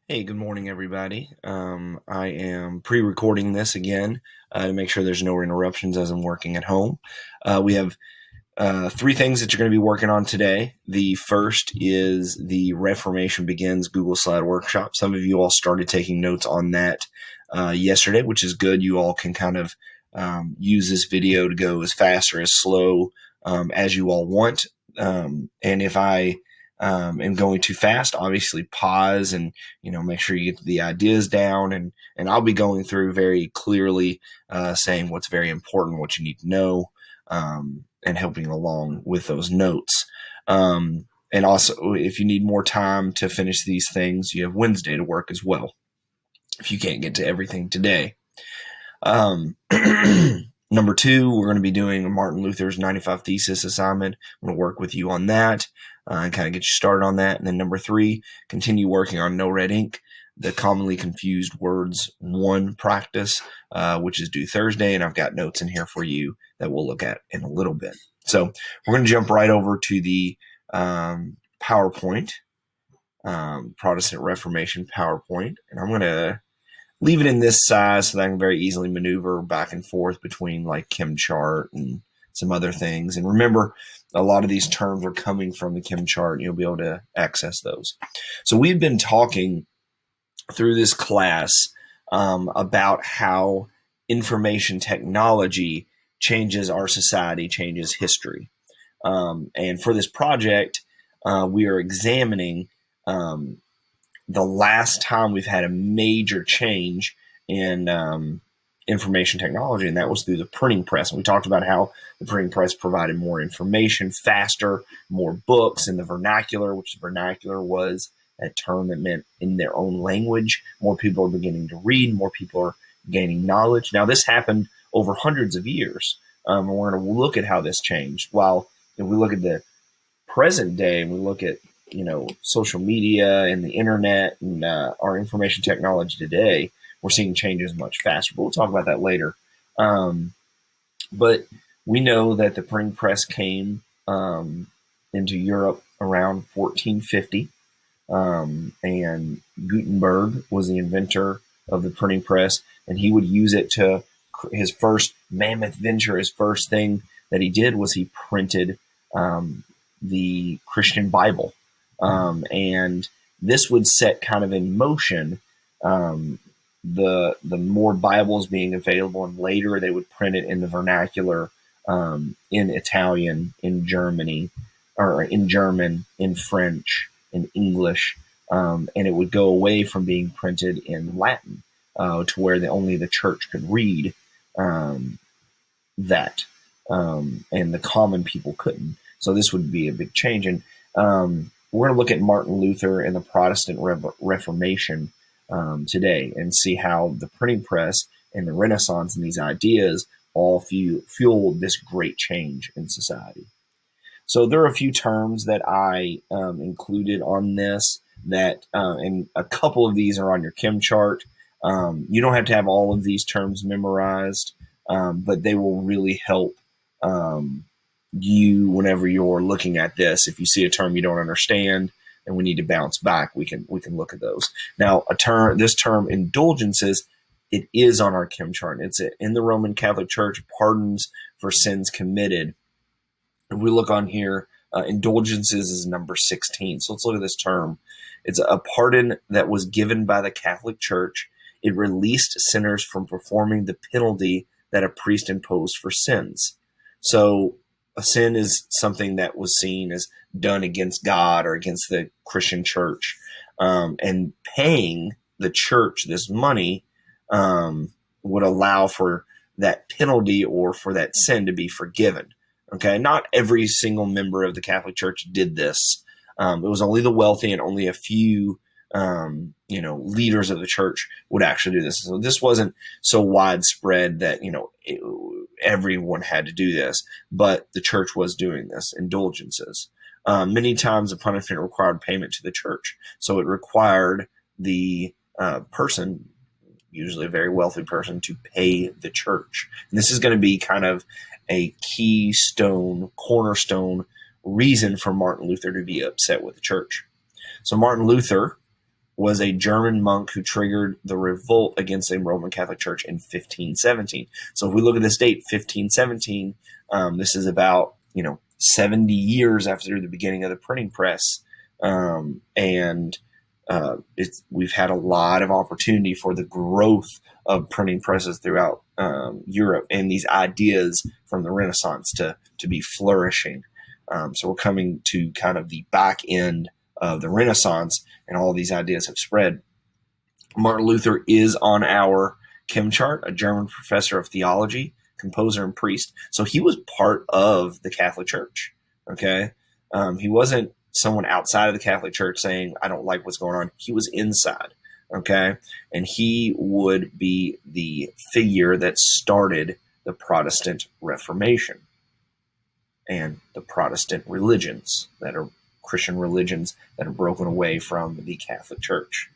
Hey, good morning, everybody. I am pre-recording this again to make sure there's no interruptions as I'm working at home. We have three things that you're going to be working on today. The first is the Reformation Begins Google Slide Workshop. Some of you all started taking notes on that yesterday, which is good. You all can kind of use this video to go as fast or as slow as you all want. And if I am going too fast, obviously pause and make sure you get the ideas down. And I'll be going through very clearly, saying what's very important, what you need to know. And helping along with those notes. And also, if you need more time to finish these things, you have Wednesday to work as well, if you can't get to everything today. Number two, we're going to be doing Martin Luther's 95 Thesis assignment. I'm going to work with you on that and kind of get you started on that. And then number three, continue working on No Red Ink, the commonly confused words one practice, which is due Thursday. And I've got notes in here for you that we'll look at in a little bit. So we're going to jump right over to the PowerPoint, Protestant Reformation PowerPoint. And I'm going to leave it in this size so that I can very easily maneuver back and forth between like ChemChart and some other things. And remember, a lot of these terms are coming from the ChemChart, and you'll be able to access those. So we've been talking through this class about how information technology changes our society, changes history. And for this project, we are examining the last time we've had a major change in information technology, and that was through the printing press. And we talked about how the printing press provided more information faster, more books in the vernacular, which the vernacular was a term that meant in their own language. More people are beginning to read, more people are gaining knowledge. Now, this happened over hundreds of years, and we're going to look at how this changed. While if we look at the present day and we look at social media and the internet and our information technology today, we're seeing changes much faster. But we'll talk about that later. But we know that the printing press came into Europe around 1450. And Gutenberg was the inventor of the printing press, and he would use it to his first mammoth venture. His first thing that he did was he printed the Christian Bible. And this would set kind of in motion the more Bibles being available, and later they would print it in the vernacular, in Italian, in Germany, or in German, in French, in English, and it would go away from being printed in Latin to where only the church could read that, and the common people couldn't. So this would be a big change. And we're going to look at Martin Luther and the Protestant Reformation today and see how the printing press and the Renaissance and these ideas all fueled this great change in society. So there are a few terms that I included on this and a couple of these are on your ChemChart. You don't have to have all of these terms memorized, but they will really help you whenever you're looking at this. If you see a term you don't understand and we need to bounce back, we can look at those. Now, this term indulgences, it is on our ChemChart. It's in the Roman Catholic Church, pardons for sins committed. If we look on here, indulgences is number 16. So let's look at this term. It's a pardon that was given by the Catholic Church. It released sinners from performing the penalty that a priest imposed for sins. So a sin is something that was seen as done against God or against the Christian church. And paying the church this money would allow for that penalty or for that sin to be forgiven. Okay, not every single member of the Catholic Church did this. It was only the wealthy and only a few leaders of the church would actually do this. So this wasn't so widespread that everyone had to do this, but the church was doing this, indulgences. Many times the punishment required payment to the church. So it required the person, usually a very wealthy person, to pay the church. And this is going to be kind of a cornerstone reason for Martin Luther to be upset with the church. So Martin Luther was a German monk who triggered the revolt against the Roman Catholic Church in 1517. So if we look at this date, 1517, this is about 70 years after the beginning of the printing press, and we've had a lot of opportunity for the growth of printing presses throughout Europe, and these ideas from the Renaissance to be flourishing. So we're coming to kind of the back end of the Renaissance, and all these ideas have spread. Martin Luther is on our Kim chart, a German professor of theology, composer, and priest. So he was part of the Catholic Church. Okay, he wasn't someone outside of the Catholic Church saying, I don't like what's going on. He was inside. Okay, and he would be the figure that started the Protestant Reformation and the Protestant religions that are Christian religions that are broken away from the Catholic Church.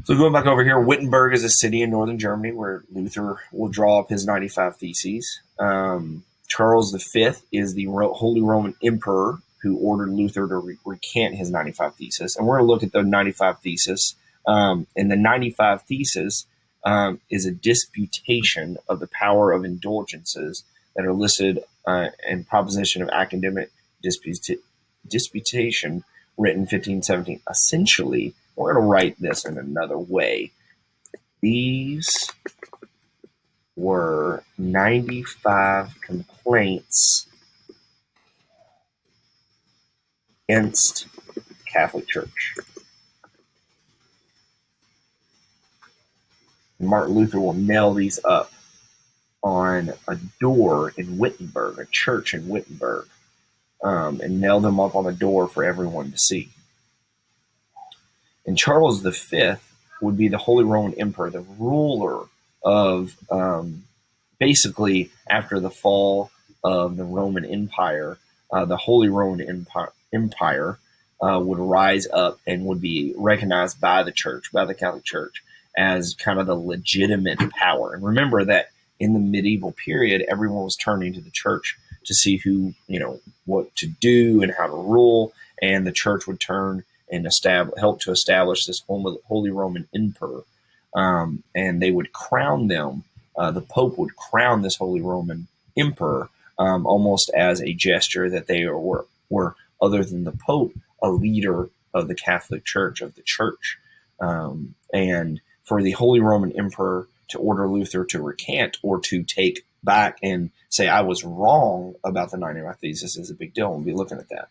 So going back over here, Wittenberg is a city in northern Germany where Luther will draw up his 95 Theses. Charles V is the Holy Roman Emperor who ordered Luther to recant his 95 Theses. And we're going to look at the 95 Theses. And the 95 Theses is a disputation of the power of indulgences that are listed in Proposition of Academic Disputation, written 1517. Essentially, we're going to write this in another way. These were 95 complaints against the Catholic Church. Martin Luther will nail these up on a door in Wittenberg, a church in Wittenberg, and nail them up on the door for everyone to see. And Charles V would be the Holy Roman Emperor, the ruler of basically after the fall of the Roman Empire, the Holy Roman Empire would rise up and would be recognized by the church, by the Catholic Church, as kind of the legitimate power. And remember that in the medieval period, everyone was turning to the church to see who, what to do and how to rule, and the church would turn and help to establish this Holy Roman Emperor, and they would crown them. The Pope would crown this Holy Roman Emperor almost as a gesture that they were, other than the Pope, a leader of the Catholic Church, of the church. And for the Holy Roman Emperor to order Luther to recant or to take back and say, I was wrong about the 95 Theses is a big deal. We'll be looking at that.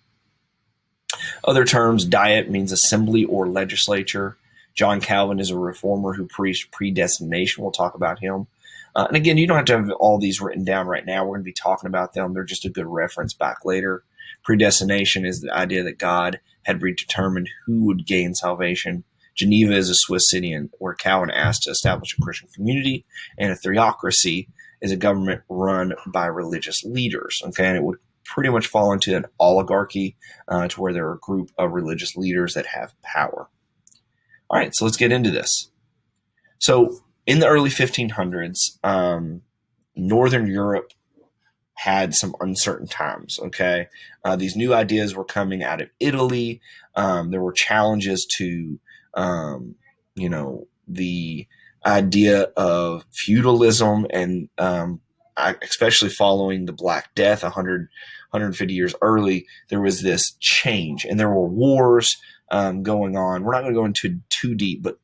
Other terms, diet means assembly or legislature. John Calvin is a reformer who preached predestination. We'll talk about him. And again, you don't have to have all these written down right now. We're going to be talking about them. They're just a good reference back later. Predestination is the idea that God had predetermined who would gain salvation. Geneva is a Swiss city where Calvin asked to establish a Christian community. And a theocracy is a government run by religious leaders. Okay, and it would pretty much fall into an oligarchy to where there are a group of religious leaders that have power. All right, so let's get into this. So in the early 1500s, Northern Europe had some uncertain times, okay? These new ideas were coming out of Italy. There were challenges to, the idea of feudalism and especially following the Black Death 150 years early, there was this change and there were wars going on. We're not going to go into too deep, but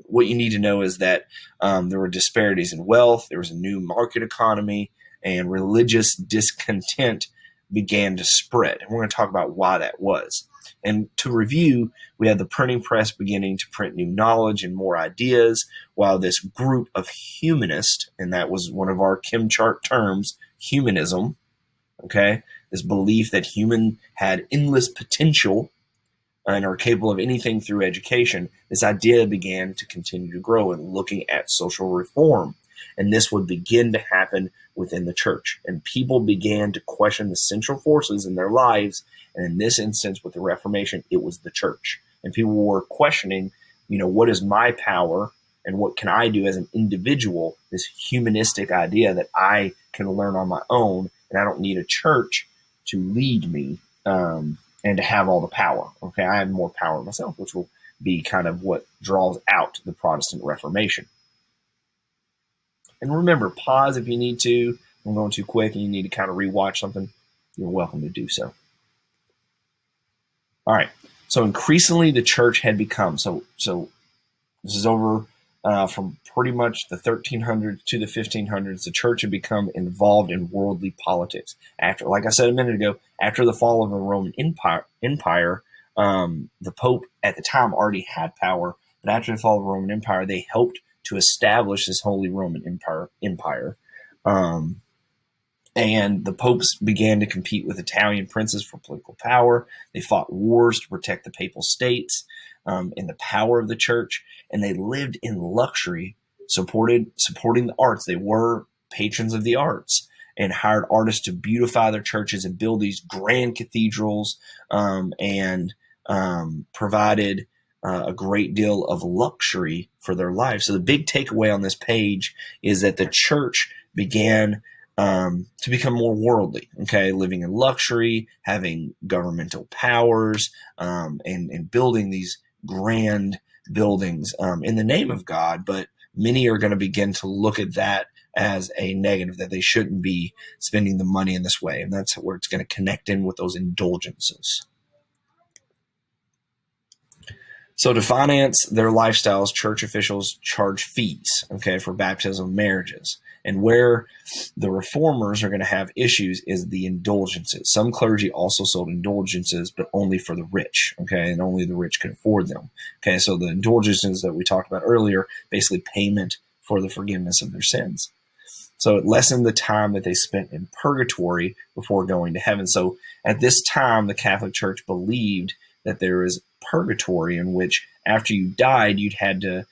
what you need to know is that there were disparities in wealth. There was a new market economy, and religious discontent began to spread. And we're going to talk about why that was. And to review, we had the printing press beginning to print new knowledge and more ideas, while this group of humanists, and that was one of our Kim chart terms, humanism, okay, this belief that human had endless potential and are capable of anything through education, this idea began to continue to grow and looking at social reform. And this would begin to happen within the church. And people began to question the central forces in their lives. And in this instance, with the Reformation, it was the church. And people were questioning, what is my power and what can I do as an individual? This humanistic idea that I can learn on my own and I don't need a church to lead me. and to have all the power. Okay, I had more power myself, which will be kind of what draws out the Protestant Reformation. And remember, pause if you need to. If I'm going too quick and you need to kind of rewatch something, you're welcome to do so. All right. So increasingly, the church had become so. This is over from pretty much the 1300s to the 1500s. The church had become involved in worldly politics. After, like I said a minute ago, after the fall of the Roman Empire, the Pope at the time already had power. But after the fall of the Roman Empire, they helped to establish this Holy Roman Empire. And the popes began to compete with Italian princes for political power. They fought wars to protect the papal states and the power of the church. And they lived in luxury, supporting the arts. They were patrons of the arts and hired artists to beautify their churches and build these grand cathedrals and provided a great deal of luxury for their lives. So the big takeaway on this page is that the church began to become more worldly, okay, living in luxury, having governmental powers, and building these grand buildings in the name of God. But many are going to begin to look at that as a negative, that they shouldn't be spending the money in this way. And that's where it's going to connect in with those indulgences. So to finance their lifestyles, church officials charge fees, okay, for baptism, marriages. And where the reformers are going to have issues is the indulgences. Some clergy also sold indulgences, but only for the rich, okay, and only the rich could afford them. Okay, so the indulgences that we talked about earlier, basically payment for the forgiveness of their sins. So it lessened the time that they spent in purgatory before going to heaven. So at this time, the Catholic Church believed that there is purgatory in which after you died, you'd had to,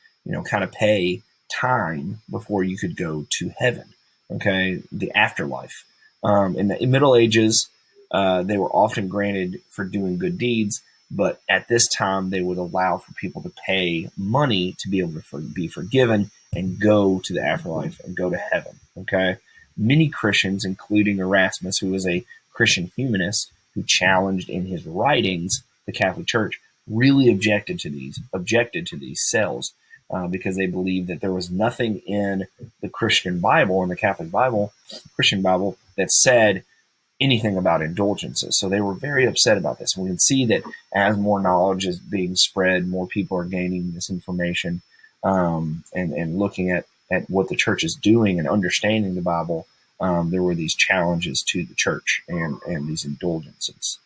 kind of pay time before you could go to heaven, okay, the afterlife. In the Middle Ages, they were often granted for doing good deeds, but at this time, they would allow for people to pay money to be able to be forgiven and go to the afterlife and go to heaven, okay? Many Christians, including Erasmus, who was a Christian humanist who challenged in his writings the Catholic Church, really objected to these cells because they believed that there was nothing in the Christian Bible, in the Catholic Bible, Christian Bible, that said anything about indulgences. So they were very upset about this. And we can see that as more knowledge is being spread, more people are gaining this information and looking at what the church is doing and understanding the Bible. There were these challenges to the church and these indulgences.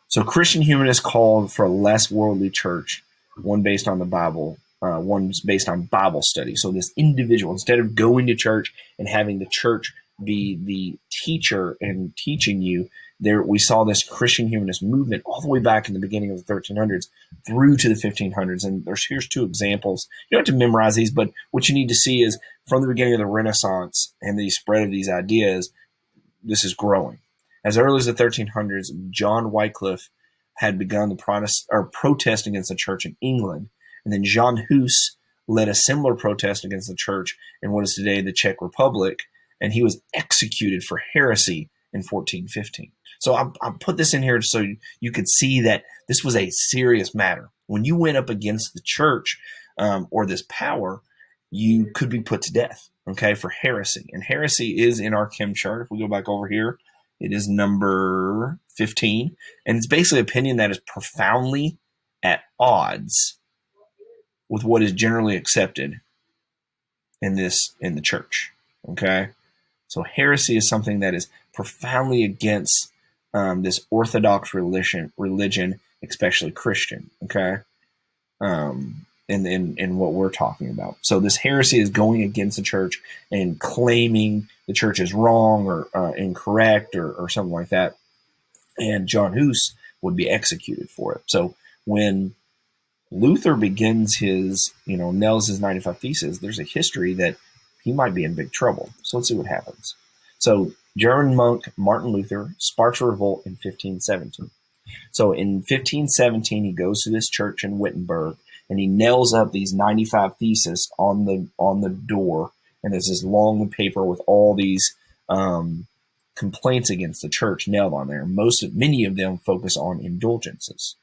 So Christian humanists called for a less worldly church, one based on the Bible, one's based on Bible study. So this individual, instead of going to church and having the church be the teacher and teaching you, there we saw this Christian humanist movement all the way back in the beginning of the 1300s through to the 1500s. And here's two examples. You don't have to memorize these, but what you need to see is from the beginning of the Renaissance and the spread of these ideas, this is growing. As early as the 1300s, John Wycliffe had begun the protest against the church in England. And then Jan Hus led a similar protest against the church in what is today the Czech Republic, and he was executed for heresy in 1415. So I put this in here so you could see that this was a serious matter. When you went up against the church or this power, you could be put to death, okay, for heresy. And heresy is in our chem chart. If we go back over here, it is number 15. And it's basically an opinion that is profoundly at odds with what is generally accepted in the church, okay? So heresy is something that is profoundly against this Orthodox religion, especially Christian, okay? In what we're talking about. So this heresy is going against the church and claiming the church is wrong or incorrect or something like that. And John Hus would be executed for it. So when Luther begins nails his 95 Theses, there's a history that he might be in big trouble. So let's see what happens. So German monk Martin Luther sparks a revolt in 1517. So in 1517, he goes to this church in Wittenberg and he nails up these 95 Theses on the door. And there's this long paper with all these complaints against the church nailed on there. Many of them focus on indulgences.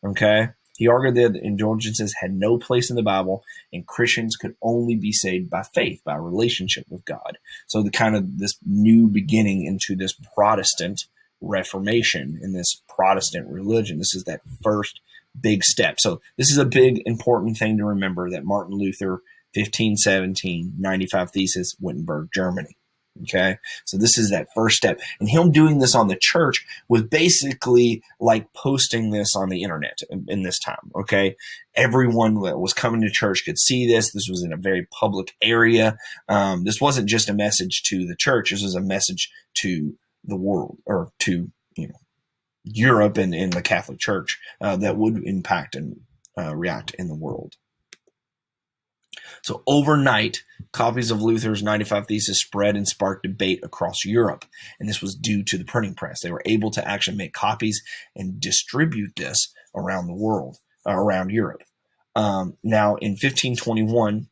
Okay. He argued that indulgences had no place in the Bible, and Christians could only be saved by faith, by relationship with God. So the kind of this new beginning into this Protestant Reformation in this Protestant religion. This is that first big step. So this is a big important thing to remember, that Martin Luther, 1517, 95 Thesis, Wittenberg, Germany. Okay, so this is that first step. And him doing this on the church was basically like posting this on the internet in this time. Okay, everyone that was coming to church could see this. This was in a very public area. This wasn't just a message to the church. This was a message to the world, or to, Europe and the Catholic Church, that would impact and react in the world. So overnight, copies of Luther's 95 Thesis spread and sparked debate across Europe. And this was due to the printing press. They were able to actually make copies and distribute this around the world, around Europe. Now, in 1521,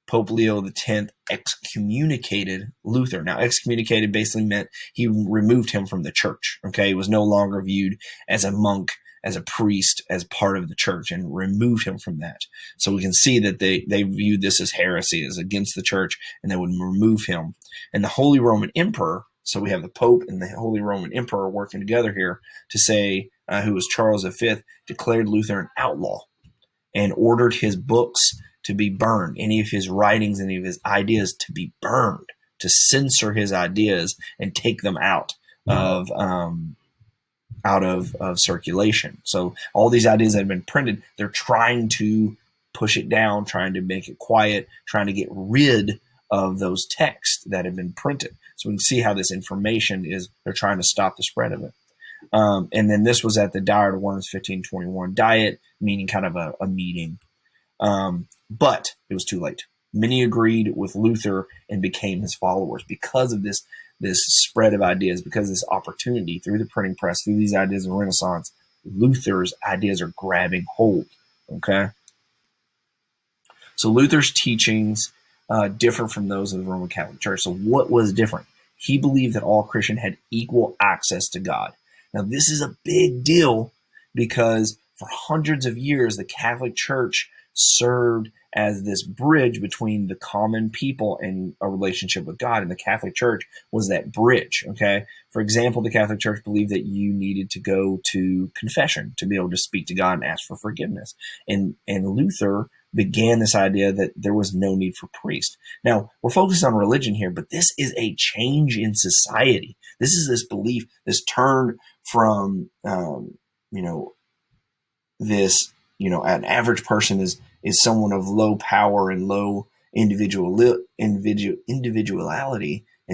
Pope Leo X excommunicated Luther. Now, excommunicated basically meant he removed him from the church. Okay, he was no longer viewed as a monk, as a priest, as part of the church, and removed him from that. So we can see that they viewed this as heresy, as against the church, and they would remove him. And the Holy Roman Emperor, so we have the Pope and the Holy Roman Emperor working together here to say, who was Charles V, declared Luther an outlaw and ordered his books to be burned, any of his writings, any of his ideas to be burned, to censor his ideas and take them out of circulation. So all these ideas that have been printed, they're trying to push it down, trying to make it quiet, trying to get rid of those texts that have been printed. So we can see how this information is, they're trying to stop the spread of it. And then this was at the Diet of Worms 1521. Diet meaning kind of a meeting. But it was too late. Many agreed with Luther and became his followers because of this spread of ideas, because of this opportunity through the printing press, through these ideas of Renaissance. Luther's ideas are grabbing hold. Okay. So Luther's teachings differ from those of the Roman Catholic Church. So what was different? He believed that all Christians had equal access to God. Now, this is a big deal because for hundreds of years, the Catholic Church served as this bridge between the common people and a relationship with God. And the Catholic Church was that bridge, okay? For example, the Catholic Church believed that you needed to go to confession to be able to speak to God and ask for forgiveness. And Luther began this idea that there was no need for priests. Now, we're focused on religion here, but this is a change in society. This is this belief, this turn from, an average person is someone of low power and low individuality in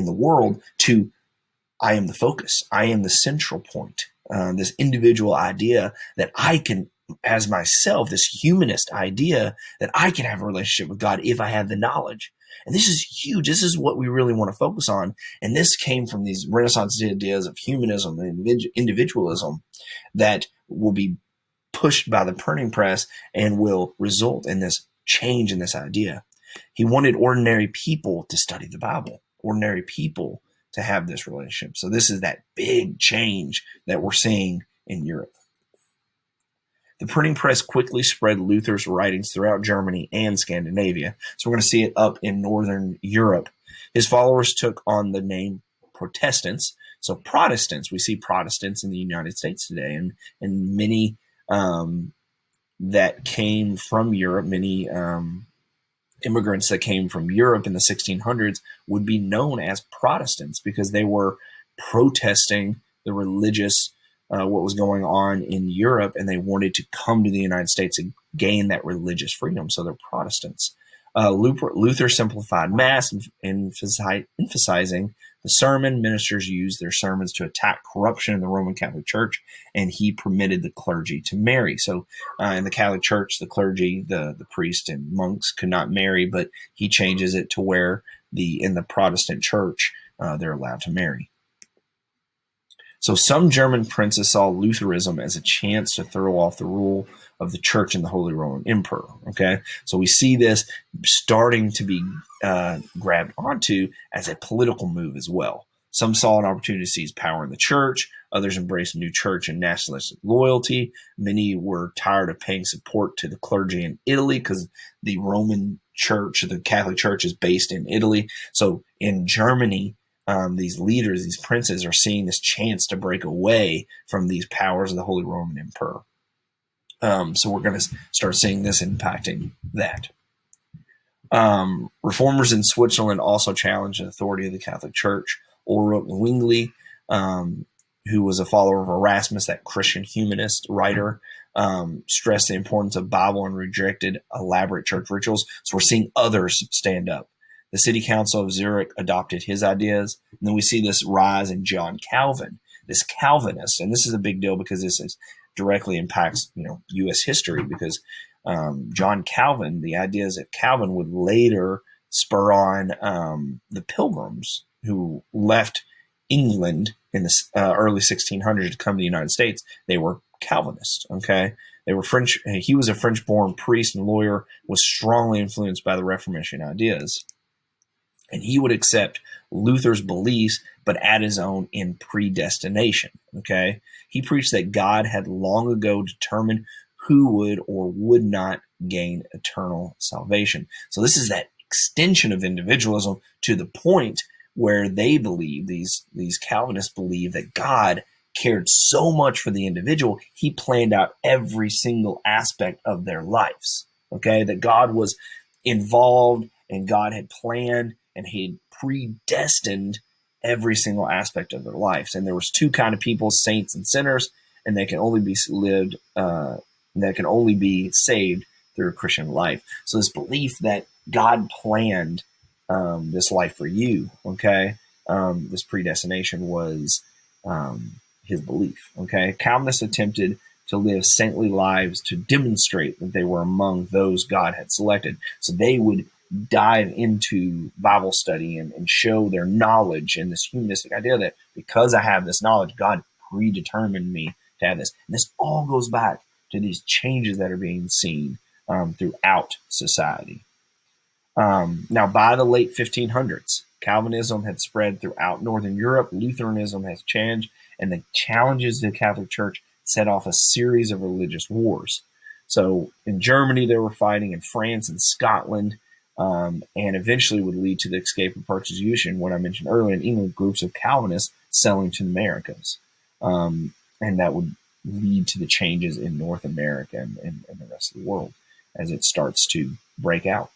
the world, to I am the focus. I am the central point. This individual idea that I can, as myself, this humanist idea that I can have a relationship with God if I have the knowledge. And this is huge. This is what we really want to focus on. And this came from these Renaissance ideas of humanism and individualism that will be pushed by the printing press and will result in this change in this idea. He wanted ordinary people to study the Bible, ordinary people to have this relationship. So this is that big change that we're seeing in Europe. The printing press quickly spread Luther's writings throughout Germany and Scandinavia. So we're going to see it up in Northern Europe. His followers took on the name Protestants. So Protestants, we see Protestants in the United States today, and many that came from Europe, many immigrants that came from Europe in the 1600s would be known as Protestants because they were protesting the religious, what was going on in Europe, and they wanted to come to the United States and gain that religious freedom. So they're Protestants. Luther simplified Mass, emphasizing the sermon. Ministers used their sermons to attack corruption in the Roman Catholic Church, and he permitted the clergy to marry. So in the Catholic Church, the clergy, the priest and monks could not marry, but he changes it to where in the Protestant Church, they're allowed to marry. So some German princes saw Lutheranism as a chance to throw off the rule of the church and the Holy Roman Emperor. Okay, so we see this starting to be grabbed onto as a political move as well. Some saw an opportunity to seize power in the church. Others embraced new church and nationalistic loyalty. Many were tired of paying support to the clergy in Italy because the Roman Church, the Catholic Church, is based in Italy. So in Germany, these leaders, these princes, are seeing this chance to break away from these powers of the Holy Roman Emperor. So we're going to start seeing this impacting that. Reformers in Switzerland also challenged the authority of the Catholic Church. Ulrich Zwingli, who was a follower of Erasmus, that Christian humanist writer, stressed the importance of Bible and rejected elaborate church rituals. So we're seeing others stand up. The City Council of Zurich adopted his ideas. And then we see this rise in John Calvin, this Calvinist. And this is a big deal because this directly impacts, U.S. history, because John Calvin, the ideas of Calvin would later spur on the Pilgrims who left England in the early 1600s to come to the United States. They were Calvinists, okay? They were French. He was a French-born priest and lawyer, was strongly influenced by the Reformation ideas. And he would accept Luther's beliefs, but add his own in predestination, okay? He preached that God had long ago determined who would or would not gain eternal salvation. So this is that extension of individualism to the point where they believe, these Calvinists believe, that God cared so much for the individual, he planned out every single aspect of their lives, okay? That God was involved and God had planned and he had predestined every single aspect of their lives. And there was two kind of people, saints and sinners, and they can only be lived, that can only be saved through a Christian life. So this belief that God planned this life for you, okay? This predestination was his belief, okay? Calvinists attempted to live saintly lives to demonstrate that they were among those God had selected. So they would dive into Bible study and show their knowledge and this humanistic idea that because I have this knowledge, God predetermined me to have this. And this all goes back to these changes that are being seen throughout society. Now, by the late 1500s, Calvinism had spread throughout Northern Europe. Lutheranism has changed, and the challenges of the Catholic Church set off a series of religious wars. So in Germany, they were fighting, in France and Scotland, and eventually would lead to the escape of persecution. What I mentioned earlier, in England, groups of Calvinists selling to the Americas. And that would lead to the changes in North America and the rest of the world as it starts to break out.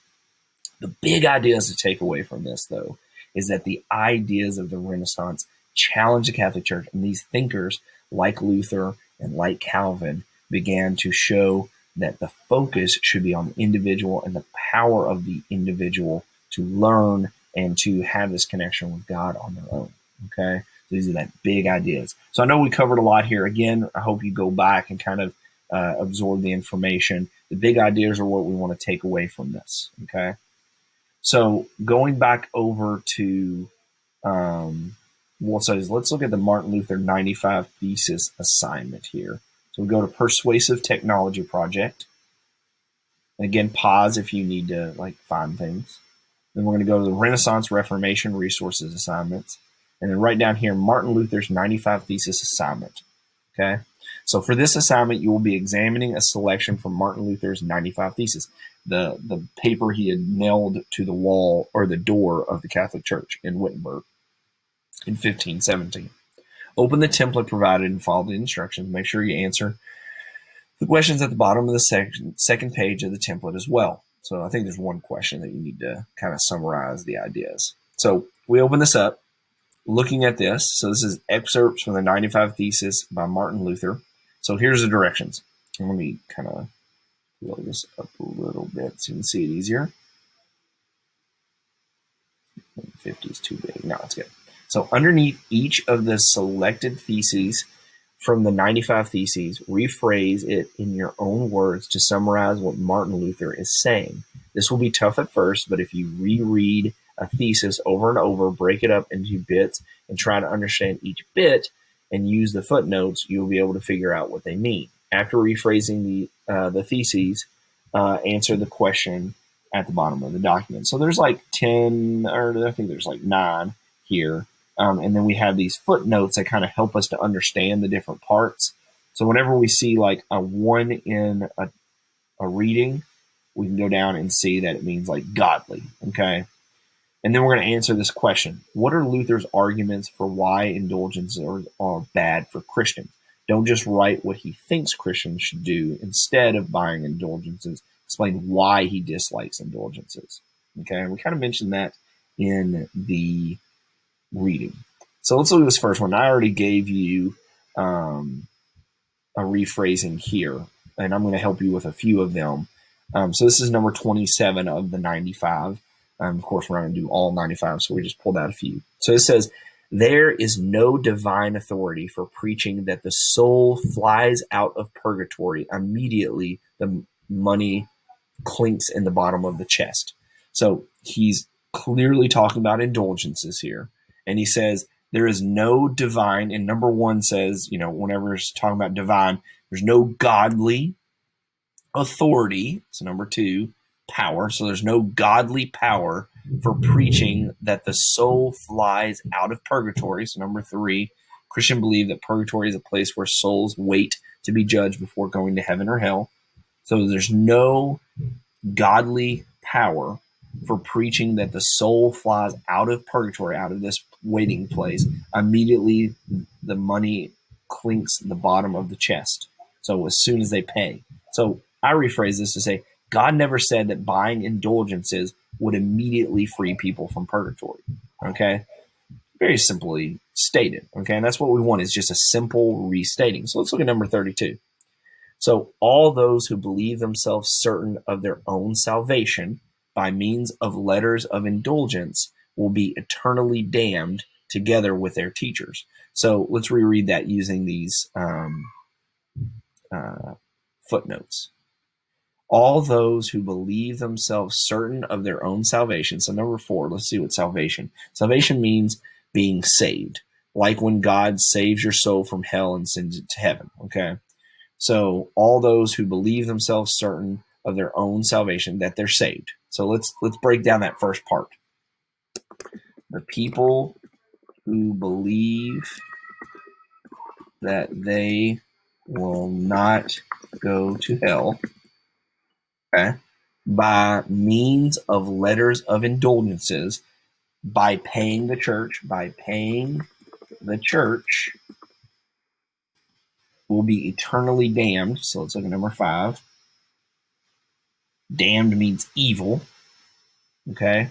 The big ideas to take away from this, though, is that the ideas of the Renaissance challenged the Catholic Church, and these thinkers like Luther and like Calvin began to show that the focus should be on the individual and the power of the individual to learn and to have this connection with God on their own, okay? So these are that big ideas. So I know we covered a lot here. Again, I hope you go back and kind of absorb the information. The big ideas are what we want to take away from this, okay? So going back over to, let's look at the Martin Luther 95 thesis assignment here. So we go to Persuasive Technology Project. And again, pause if you need to find things. Then we're going to go to the Renaissance Reformation Resources assignments. And then right down here, Martin Luther's 95 thesis assignment. Okay. So for this assignment, you will be examining a selection from Martin Luther's 95 thesis, the paper he had nailed to the wall or the door of the Catholic Church in Wittenberg in 1517. Open the template provided and follow the instructions. Make sure you answer the questions at the bottom of the second page of the template as well. So I think there's one question that you need to kind of summarize the ideas. So we open this up, looking at this. So this is excerpts from the 95 Thesis by Martin Luther. So here's the directions. And let me kind of blow this up a little bit so you can see it easier. 50 is too big. No, it's good. So underneath each of the selected theses from the 95 Theses, rephrase it in your own words to summarize what Martin Luther is saying. This will be tough at first, but if you reread a thesis over and over, break it up into bits, and try to understand each bit and use the footnotes, you'll be able to figure out what they mean. After rephrasing the theses, answer the question at the bottom of the document. So there's 10, or I think there's 9 here. And then we have these footnotes that kind of help us to understand the different parts. So whenever we see like a 1 in a reading, we can go down and see that it means like godly. Okay. And then we're going to answer this question. What are Luther's arguments for why indulgences are bad for Christians? Don't just write what he thinks Christians should do instead of buying indulgences. Explain why he dislikes indulgences. Okay, and we kind of mentioned that in the reading. So let's look at this first one. I already gave you a rephrasing here, and I'm going to help you with a few of them. So this is number 27 of the 95. Of course, we're not going to do all 95, so we just pulled out a few. So it says, there is no divine authority for preaching that the soul flies out of purgatory immediately the money clinks in the bottom of the chest. So he's clearly talking about indulgences here. And he says, there is no divine, and number 1 says, whenever it's talking about divine, there's no godly authority. So number 2, power. So there's no godly power for preaching that the soul flies out of purgatory. So number 3, Christians believe that purgatory is a place where souls wait to be judged before going to heaven or hell. So there's no godly power for preaching that the soul flies out of purgatory, out of this waiting place. Immediately, the money clinks the bottom of the chest. So as soon as they pay. So I rephrase this to say, God never said that buying indulgences would immediately free people from purgatory. Okay? Very simply stated. Okay? And that's what we want, is just a simple restating. So let's look at number 32. So all those who believe themselves certain of their own salvation by means of letters of indulgence will be eternally damned together with their teachers. So let's reread that using these footnotes. All those who believe themselves certain of their own salvation. So number 4, let's see what salvation. Salvation means being saved, like when God saves your soul from hell and sends it to heaven. Okay. So all those who believe themselves certain of their own salvation, that they're saved. So let's break down that first part. The people who believe that they will not go to hell, okay, by means of letters of indulgences, by paying the church, will be eternally damned. So let's look at number 5. Damned means evil. Okay.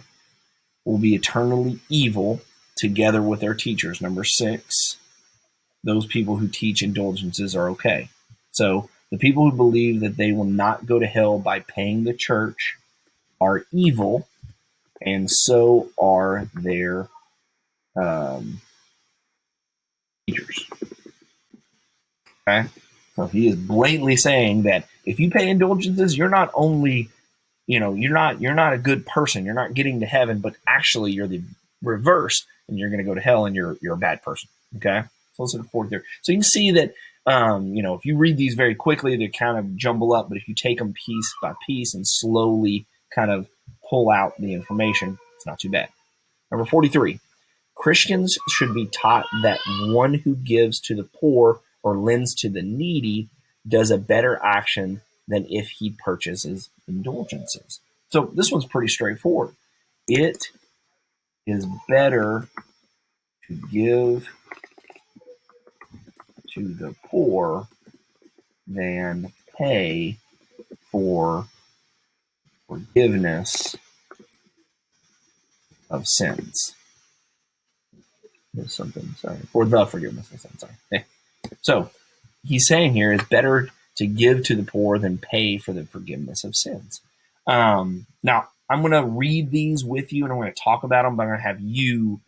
Will be eternally evil together with their teachers. Number 6. Those people who teach indulgences are okay. So the people who believe that they will not go to hell by paying the church are evil, and so are their teachers. Okay. So he is blatantly saying that if you pay indulgences, you're not only, you're not a good person. You're not getting to heaven, but actually you're the reverse, and you're going to go to hell, and you're a bad person. Okay. So let's look forward there. So you can see that, if you read these very quickly, they kind of jumble up, but if you take them piece by piece and slowly kind of pull out the information, it's not too bad. Number 43. Christians should be taught that one who gives to the poor or lends to the needy does a better action than if he purchases indulgences. So this one's pretty straightforward. It is better to give to the poor than pay for forgiveness of sins. There's something, sorry, for the forgiveness of sins. Sorry. So he's saying here it's better to give to the poor than pay for the forgiveness of sins. Now, I'm going to read these with you, and I'm going to talk about them, but I'm going to have you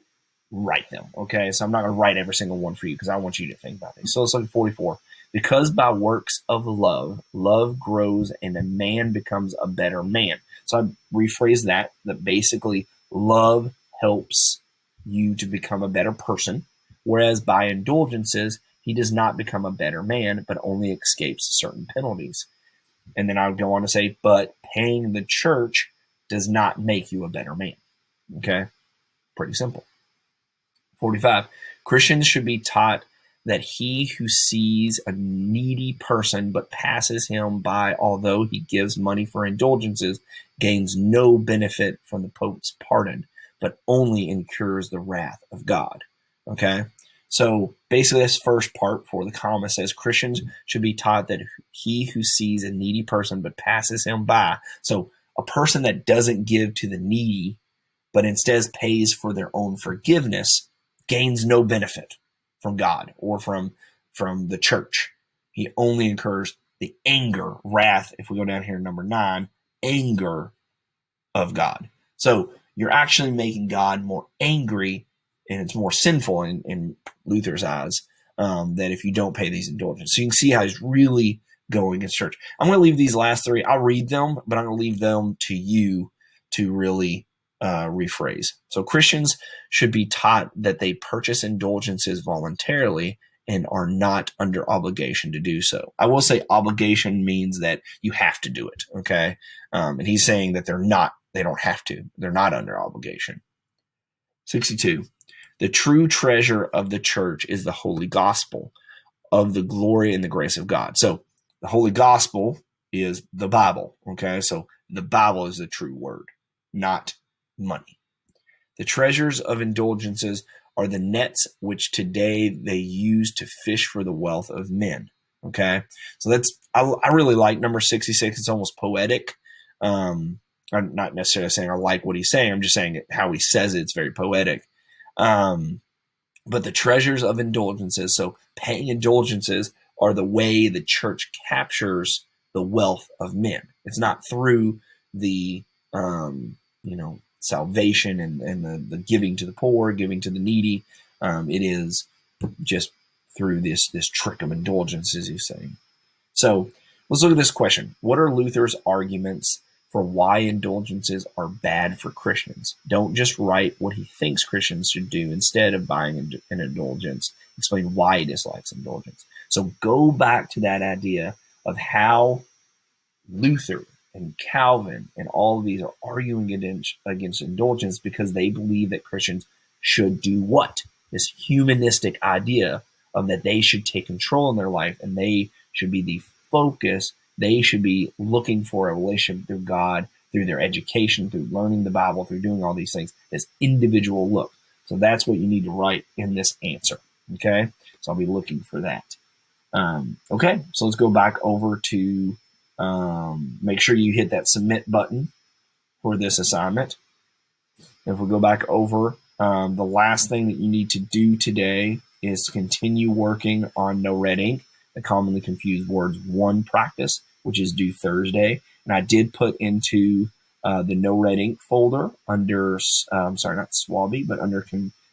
write them, okay? So I'm not going to write every single one for you because I want you to think about these. So let's look at 44. Because by works of love, love grows and a man becomes a better man. So I rephrase that basically love helps you to become a better person, whereas by indulgences, he does not become a better man, but only escapes certain penalties. And then I would go on to say, but paying the church does not make you a better man. Okay? Pretty simple. 45. Christians should be taught that he who sees a needy person but passes him by, although he gives money for indulgences, gains no benefit from the Pope's pardon, but only incurs the wrath of God. Okay? So basically, this first part for the comma says Christians should be taught that he who sees a needy person but passes him by. So a person that doesn't give to the needy but instead pays for their own forgiveness gains no benefit from God or from the church. He only incurs the anger, wrath, if we go down here, number 9, anger of God. So you're actually making God more angry, and it's more sinful in Luther's eyes, that if you don't pay these indulgences. So you can see how he's really going against church. I'm going to leave these last 3. I'll read them, but I'm going to leave them to you to really rephrase. So Christians should be taught that they purchase indulgences voluntarily and are not under obligation to do so. I will say obligation means that you have to do it, okay? And he's saying that they don't have to. They're not under obligation. 62. The true treasure of the church is the holy gospel of the glory and the grace of God. So the holy gospel is the Bible, okay? So the Bible is the true word, not money. The treasures of indulgences are the nets which today they use to fish for the wealth of men. Okay, so I really like number 66. It's almost poetic. I'm not necessarily saying I like what he's saying. I'm just saying how he says it. It's very poetic. But the treasures of indulgences, so paying indulgences, are the way the church captures the wealth of men. It's not through the salvation and the giving to the poor, giving to the needy. It is just through this trick of indulgences, he's saying. So let's look at this question. What are Luther's arguments for why indulgences are bad for Christians? Don't just write what he thinks Christians should do instead of buying an indulgence. Explain why he dislikes indulgence. So go back to that idea of how Luther and Calvin and all of these are arguing against indulgence because they believe that Christians should do what? This humanistic idea of that they should take control in their life and they should be the focus. They should be looking for a relationship through God, through their education, through learning the Bible, through doing all these things, this individual look. So that's what you need to write in this answer, okay? So I'll be looking for that. Okay, so let's go back over to make sure you hit that submit button for this assignment. If we go back over, the last thing that you need to do today is to continue working on No Red Ink, the commonly confused words 1 practice, which is due Thursday. And I did put into the No Red Ink folder under, not Swabby, but under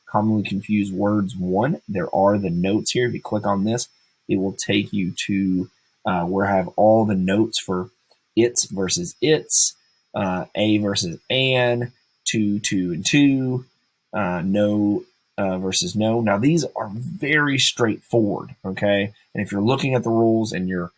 commonly confused words 1. There are the notes here. If you click on this, it will take you to where I have all the notes for its versus its, a versus an, two and two, no versus no. Now, these are very straightforward, okay? And if you're looking at the rules and you're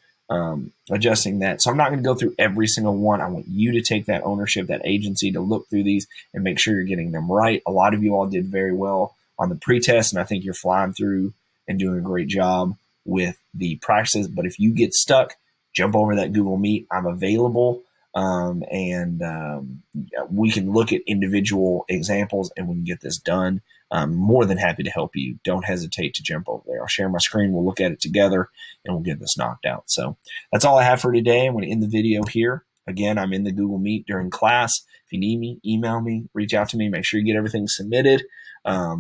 adjusting that, so I'm not going to go through every single one. I want you to take that ownership, that agency to look through these and make sure you're getting them right. A lot of you all did very well on the pretest, and I think you're flying through and doing a great job with the practices. But if you get stuck, jump over that Google Meet. I'm available, and we can look at individual examples and we can get this done. I'm more than happy to help you. Don't hesitate to jump over there. I'll share my screen. We'll look at it together and we'll get this knocked out. So that's all I have for today. I'm going to end the video here. Again, I'm in the Google Meet during class. If you need me, email me, reach out to me, make sure you get everything submitted. I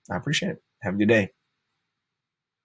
appreciate it. Have a good day.